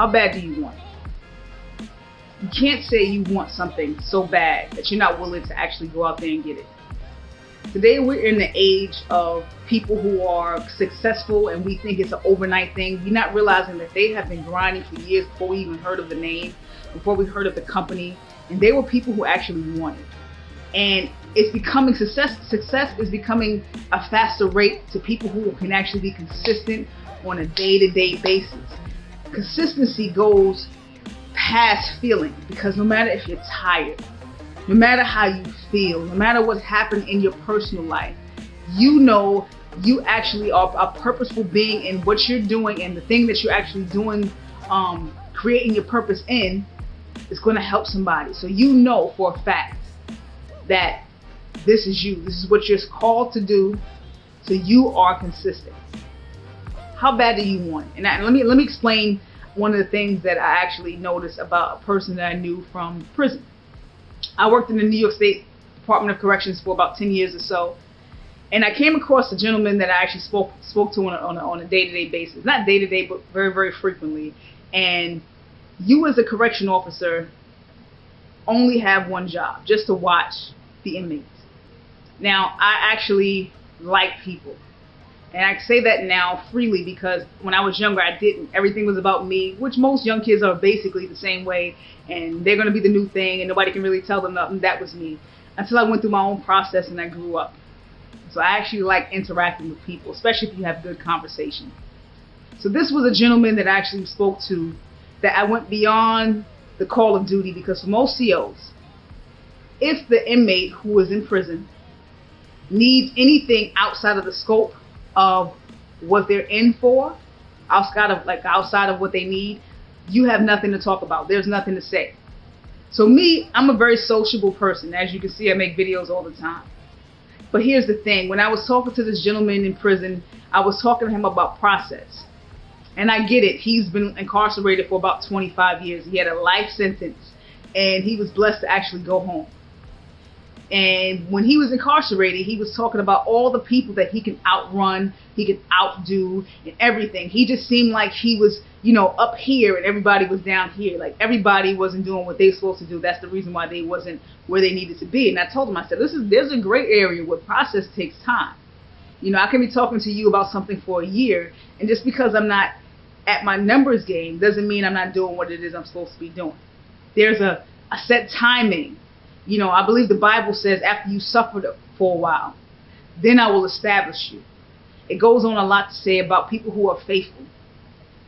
How bad do you want it? You can't say you want something so bad that you're not willing to actually go out there and get it. Today we're in the age of people who are successful and we think it's an overnight thing. We're not realizing that they have been grinding for years before we even heard of the name, before we heard of the company, and they were people who actually wanted. And it's becoming success is becoming a faster rate to people who can actually be consistent on a day-to-day basis. Consistency goes past feeling, because no matter if you're tired, no matter how you feel, no matter what's happened in your personal life, you know you actually are a purposeful being in what you're doing, and the thing that you're actually doing, creating your purpose in, is going to help somebody. So you know for a fact that this is you. This is what you're called to do. So you are consistent. How bad do you want? And let me explain one of the things that I actually noticed about a person that I knew from prison. I worked in the New York State Department of Corrections for about 10 years or so, and I came across a gentleman that I actually spoke to on a day-to-day basis. Not day-to-day, but very, very frequently. And you as a correction officer only have one job, just to watch the inmates. Now, I actually like people. And I say that now freely because when I was younger, I didn't. Everything was about me, which most young kids are basically the same way. And they're going to be the new thing, and nobody can really tell them nothing. That was me. Until I went through my own process and I grew up. So I actually like interacting with people, especially if you have good conversation. So this was a gentleman that I actually spoke to, that I went beyond the call of duty, because for most COs, if the inmate who is in prison needs anything outside of the scope of what they're in for, outside of what they need, you have nothing to talk about. There's nothing to say. So me, I'm a very sociable person. As you can see, I make videos all the time. But here's the thing. When I was talking to this gentleman in prison, I was talking to him about process. And I get it. He's been incarcerated for about 25 years. He had a life sentence, and he was blessed to actually go home. And when he was incarcerated, he was talking about all the people that he can outrun, he can outdo, and everything. He just seemed like he was, up here and everybody was down here. Like everybody wasn't doing what they were supposed to do. That's the reason why they wasn't where they needed to be. And I told him, I said, there's a gray area where process takes time. I can be talking to you about something for a year, and just because I'm not at my numbers game doesn't mean I'm not doing what it is I'm supposed to be doing. There's a set timing. I believe the Bible says after you suffered for a while, then I will establish you. It goes on a lot to say about people who are faithful.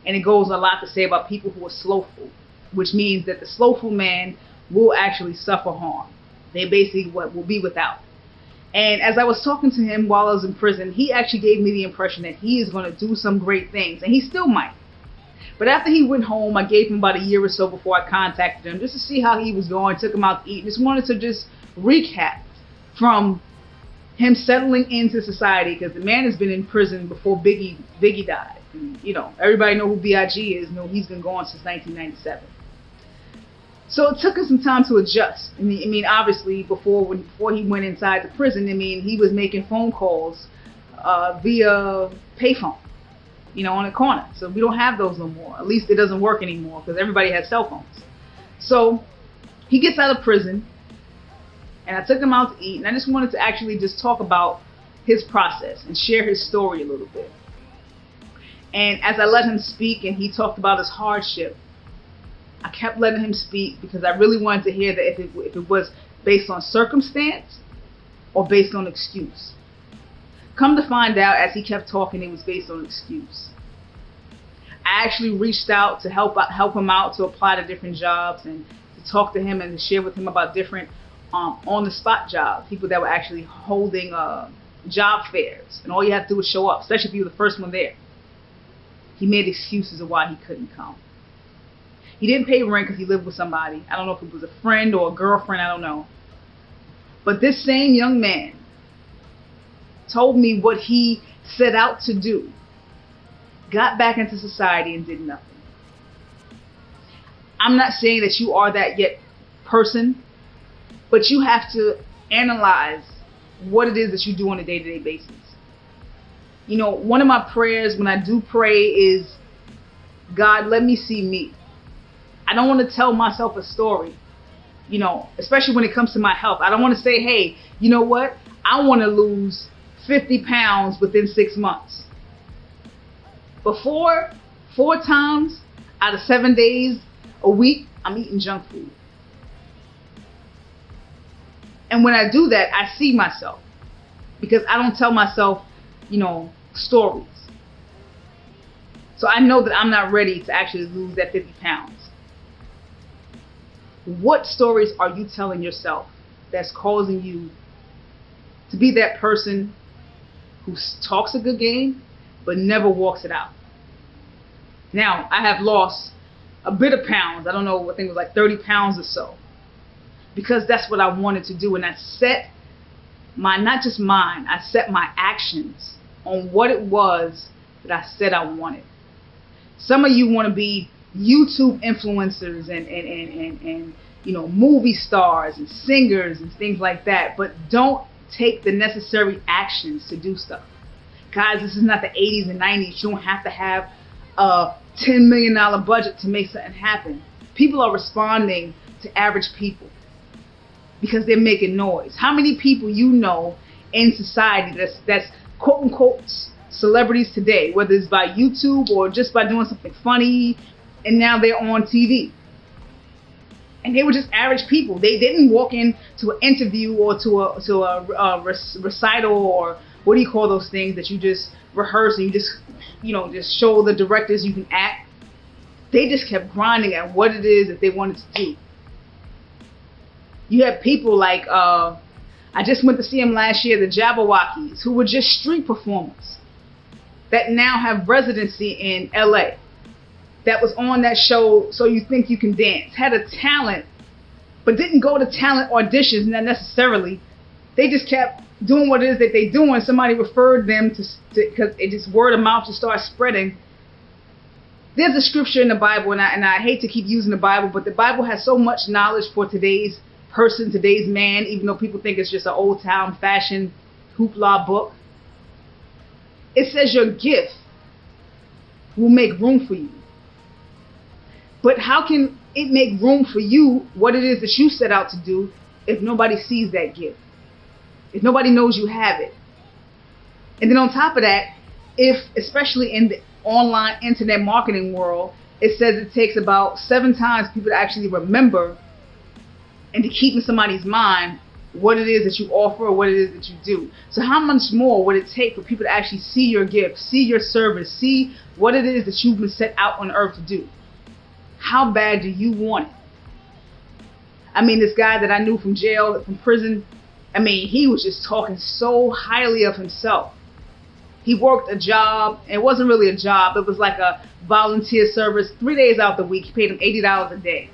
And it goes a lot to say about people who are slothful, which means that the slothful man will actually suffer harm. They basically will be without. And as I was talking to him while I was in prison, he actually gave me the impression that he is going to do some great things, and he still might. But after he went home, I gave him about a year or so before I contacted him, just to see how he was going, took him out to eat, just wanted to just recap from him settling into society, because the man has been in prison before Biggie died. And, everybody know who B.I.G. is, he's been gone since 1997. So it took him some time to adjust. Obviously, before he went inside the prison, he was making phone calls via payphone. On the corner. So we don't have those no more. At least it doesn't work anymore because everybody has cell phones. So he gets out of prison, and I took him out to eat, and I just wanted to actually just talk about his process and share his story a little bit. And as I let him speak and he talked about his hardship, I kept letting him speak because I really wanted to hear that if it was based on circumstance or based on excuse. Come to find out, as he kept talking, it was based on excuse. I actually reached out to help him out to apply to different jobs and to talk to him and to share with him about different on-the-spot jobs, people that were actually holding job fairs. And all you have to do is show up, especially if you were the first one there. He made excuses of why he couldn't come. He didn't pay rent because he lived with somebody. I don't know if it was a friend or a girlfriend, I don't know. But this same young man told me what he set out to do, got back into society and did nothing. I'm not saying that you are that yet person, but you have to analyze what it is that you do on a day-to-day basis. One of my prayers when I do pray is, God, let me see me. I don't want to tell myself a story, especially when it comes to my health. I don't want to say, hey, you know what? I want to lose 50 pounds within 6 months. Before, 4 times out of 7 days a week, I'm eating junk food. And when I do that, I see myself, because I don't tell myself, stories. So I know that I'm not ready to actually lose that 50 pounds. What stories are you telling yourself that's causing you to be that person who talks a good game but never walks it out? Now, I have lost a bit of pounds. I don't know, I think it was like 30 pounds or so. Because that's what I wanted to do. And I set not just mine, I set my actions on what it was that I said I wanted. Some of you want to be YouTube influencers and movie stars and singers and things like that, but don't take the necessary actions to do stuff. Guys, this is not the 80s and 90s. You don't have to have a $10 million budget to make something happen. People are responding to average people because they're making noise. How many people in society that's quote unquote celebrities today, whether it's by YouTube or just by doing something funny, and now they're on TV? And they were just average people. They didn't walk into an interview or to a recital, or what do you call those things that you just rehearse and you just show the directors you can act. They just kept grinding at what it is that they wanted to do. You have people like, I just went to see them last year, the Jabberwockies, who were just street performers that now have residency in LA. That was on that show, So You Think You Can Dance. Had a talent, but didn't go to talent auditions, not necessarily. They just kept doing what it is that they do, and somebody referred them to because it just word of mouth just started spreading. There's a scripture in the Bible, and I hate to keep using the Bible, but the Bible has so much knowledge for today's person, today's man, even though people think it's just an old town fashioned hoopla book. It says your gift will make room for you. But how can it make room for you, what it is that you set out to do, if nobody sees that gift? If nobody knows you have it? And then on top of that, if, especially in the online internet marketing world, it says it takes about 7 times people to actually remember and to keep in somebody's mind what it is that you offer or what it is that you do. So how much more would it take for people to actually see your gift, see your service, see what it is that you've been set out on earth to do? How bad do you want it? I mean, this guy that I knew from jail, from prison, he was just talking so highly of himself. He worked a job. It wasn't really a job. It was like a volunteer service, 3 days out the week. He paid him $80 a day.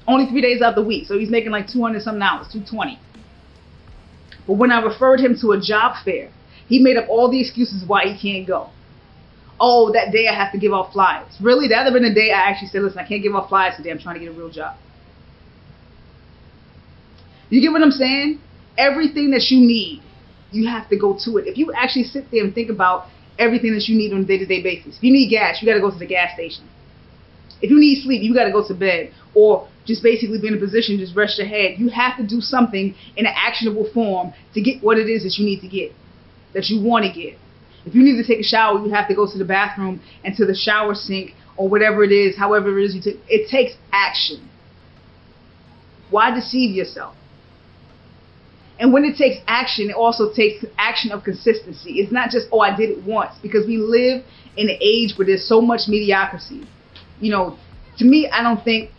Only 3 days out the week. So he's making like 200 something hours, 220. But when I referred him to a job fair, he made up all the excuses why he can't go. Oh, that day I have to give out flyers. Really? That would have been the day I actually said, listen, I can't give out flyers today. I'm trying to get a real job. You get what I'm saying? Everything that you need, you have to go to it. If you actually sit there and think about everything that you need on a day-to-day basis. If you need gas, you got to go to the gas station. If you need sleep, you got to go to bed. Or just basically be in a position, just rest your head. You have to do something in an actionable form to get what it is that you need to get, that you want to get. If you need to take a shower, you have to go to the bathroom and to the shower sink or whatever it is, however it is you take. It takes action. Why deceive yourself? And when it takes action, it also takes action of consistency. It's not just, oh, I did it once, because we live in an age where there's so much mediocrity. To me, I don't think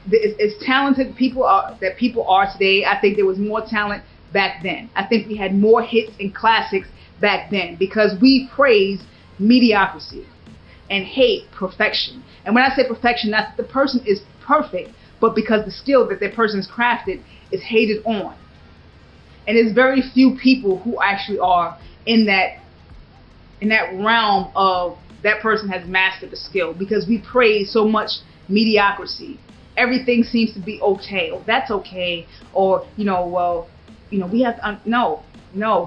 as talented people are today. I think there was more talent back then. I think we had more hits and classics back then because we praise mediocrity and hate perfection. And when I say perfection, not that the person is perfect, but because the skill that that person's crafted is hated on. And there's very few people who actually are in that realm of that person has mastered the skill, because we praise so much mediocrity. Everything seems to be okay. Oh, that's okay. Or, we have to, no,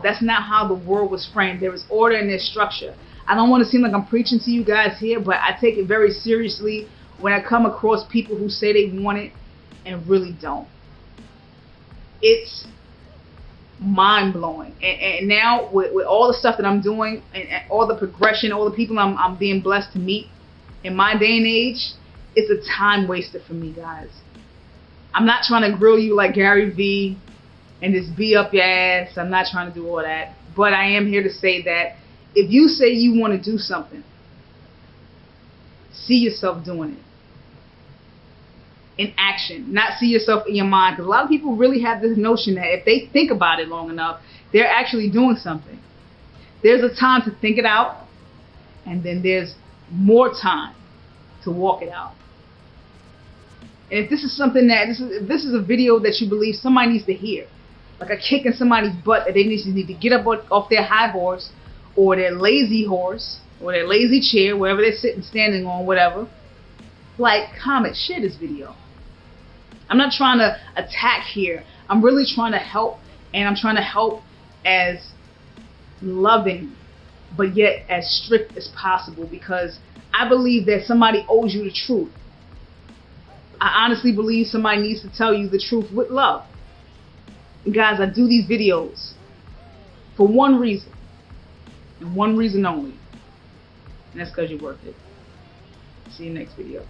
that's not how the world was framed. There is order and there's structure. I don't want to seem like I'm preaching to you guys here, but I take it very seriously when I come across people who say they want it and really don't. It's mind-blowing. And now with all the stuff that I'm doing and all the progression, all the people I'm being blessed to meet in my day and age, it's a time waster for me, guys. I'm not trying to grill you like Gary Vee and just be up your ass. I'm not trying to do all that. But I am here to say that if you say you want to do something, see yourself doing it. In action, not see yourself in your mind. Because a lot of people really have this notion that if they think about it long enough, they're actually doing something. There's a time to think it out, and then there's more time to walk it out. And if this is something that, if this is a video that you believe somebody needs to hear, like a kick in somebody's butt that they need to get up off their high horse, or their lazy horse, or their lazy chair, wherever they're sitting, standing on, whatever, like, comment, share this video. I'm not trying to attack here. I'm really trying to help, and I'm trying to help as loving, but yet as strict as possible, because I believe that somebody owes you the truth. I honestly believe somebody needs to tell you the truth with love. And guys, I do these videos for one reason, and one reason only, and that's because you're worth it. See you next video.